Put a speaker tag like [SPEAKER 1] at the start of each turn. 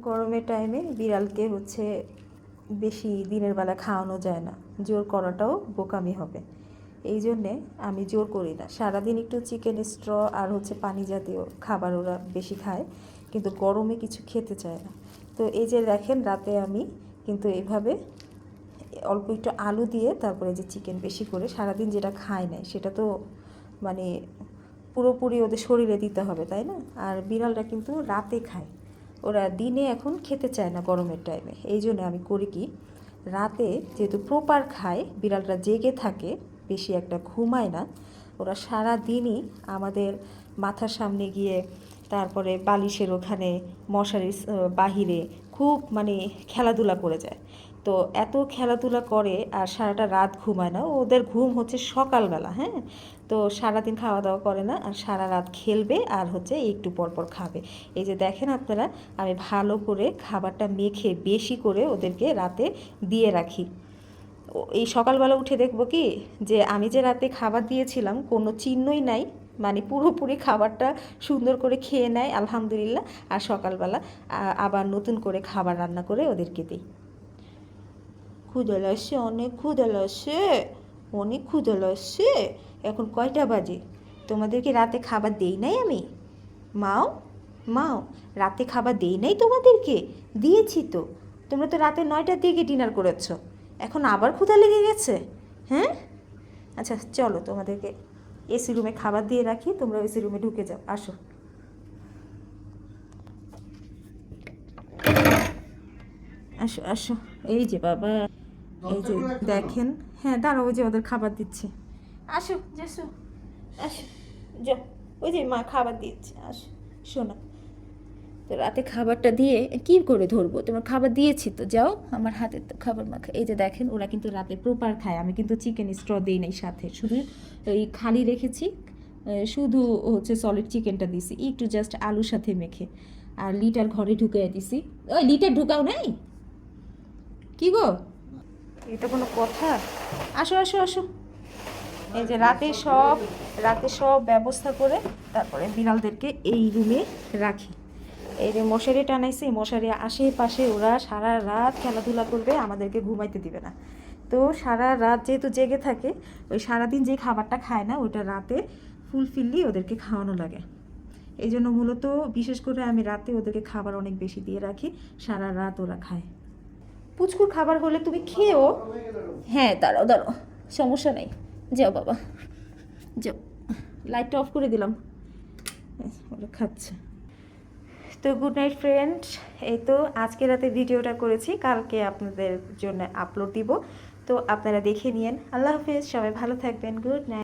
[SPEAKER 1] গরমের টাইমে বিড়ালকে বেশি দিনের বেলা খাওয়ানো যায় না, জোর করাটাও বোকামি হবে। এই জন্যে আমি জোর করি না। সারাদিন একটু চিকেন স্ট্র আর পানি জাতীয় খাবার ওরা বেশি খায়, কিন্তু গরমে কিছু খেতে চায় না। তো এই যে দেখেন, রাতে আমি কিন্তু এইভাবে অল্প একটু আলু দিয়ে তারপরে যে চিকেন বেশি করে, সারাদিন যেটা খায় না সেটা তো মানে পুরোপুরি ওদের শরীরে দিতে হবে, তাই না? আর বিড়ালটা কিন্তু রাতে খায়, ওরা দিনে এখন খেতে চায় না গরমের টাইমে। এই জন্য আমি করি কি, রাতে যেহেতু প্রপার খায়, বিড়ালটা জেগে থাকে, বেশি একটা ঘুমায় না। ওরা সারা দিনই আমাদের মাথার সামনে গিয়ে, তারপরে বালিশের ওখানে, মশারির বাহিরে খুব খেলাধুলা করে যায়। তো এত খেলাধুলা করে আর সারাটা রাত ঘুমায় না। ওদের ঘুম সকালবেলা, হ্যাঁ। তো সারাদিন খাওয়া দাওয়া করে না, আর সারা রাত খেলবে আর একটু পর পর খাবে। এই যে দেখেন আপনারা, আমি ভালো করে খাবারটা মেখে বেশি করে ওদেরকে রাতে দিয়ে রাখি। এই সকালবেলা উঠে দেখবো কি, যে আমি যে রাতে খাবার দিয়েছিলাম কোনো চিহ্নই নাই, পুরোপুরি খাবারটা সুন্দর করে খেয়ে নেয় আলহামদুলিল্লাহ। আর সকালবেলা আবার নতুন করে খাবার রান্না করে ওদেরকে দিই। ক্ষুধা লাগছে, অনেক ক্ষুধা লাগছে, অনেক ক্ষুধা লাগছে। এখন কয়টা বাজে? তোমাদেরকে রাতে খাবার দেই নাই আমি? মাও, মাও, রাতে খাবার দেই নাই তোমাদেরকে? দিয়েছি তো। তোমরা তো রাতে 9টার দিকে ডিনার করেছো, এখন আবার ক্ষুধা লেগে গেছে, হ্যাঁ? আচ্ছা চলো, তোমাদেরকে এসি রুমে খাবার দিয়ে রাখি, তোমরা এসি রুমে ঢুকে যাও, আসো। আসো আসো, এই যে বাবা, এই যে দেখেন। হ্যাঁ দাঁড়াও, ওই যে ওদের খাবার দিচ্ছে। আসো জেসু, আসো, যাও। ওই যে মা খাবার দিচ্ছে, আসো শোনো। তো রাতে খাবারটা দিয়ে কি করে ধরবো? তোমার খাবার দিয়েছি তো, যাও। আমার হাতে তো খাবার মাখা। এই যে দেখেন, ওরা কিন্তু রাতে প্রপার খায়। আমি কিন্তু চিকেন স্ট্র দিই নাই সাথে, শুধু এই খালি রেখেছি, শুধু সলিড চিকেনটা দিছি একটু, জাস্ট আলুর সাথে মেখে। আর লিটার ঘরে ঢুকাই দিছি। ওই লিটার ঢুকাও নাই কি গো? এটা কোনো কথা? আসো আসো আসো। এই যে রাতে সব ব্যবস্থা করে তারপরে বিড়ালদেরকে এই রুমে রাখি। এই যে মশারি টানাইছি, মশারি আশেপাশে ওরা সারা রাত খেলাধুলা করবে, আমাদেরকে ঘুমাইতে দিবে না। তো সারা রাত যেহেতু জেগে থাকে, ওই সারাদিন যে খাবারটা খায় না, ওইটা রাতে ফুলফিললি ওদেরকে খাওয়ানো লাগে। এই জন্য মূলত বিশেষ করে আমি রাতে ওদেরকে খাবার অনেক বেশি দিয়ে রাখি, সারা রাত ওরা খায়। পুচকুর খাবার হলে তুমি খেয়েও। হ্যাঁ দাঁড়াও দাঁড়াও, সমস্যা নেই, যাও বাবা যাও। লাইটটা অফ করে দিলাম, ওরা খাচ্ছে। তো গুড নাইট ফ্রেন্ড। এই তো আজকে রাতে ভিডিওটা করেছি, কালকে আপনাদের জন্য আপলোড দিব। তো আপনারা দেখে নিন। আল্লাহ হাফেজ, সবাই ভালো থাকবেন, গুড নাইট।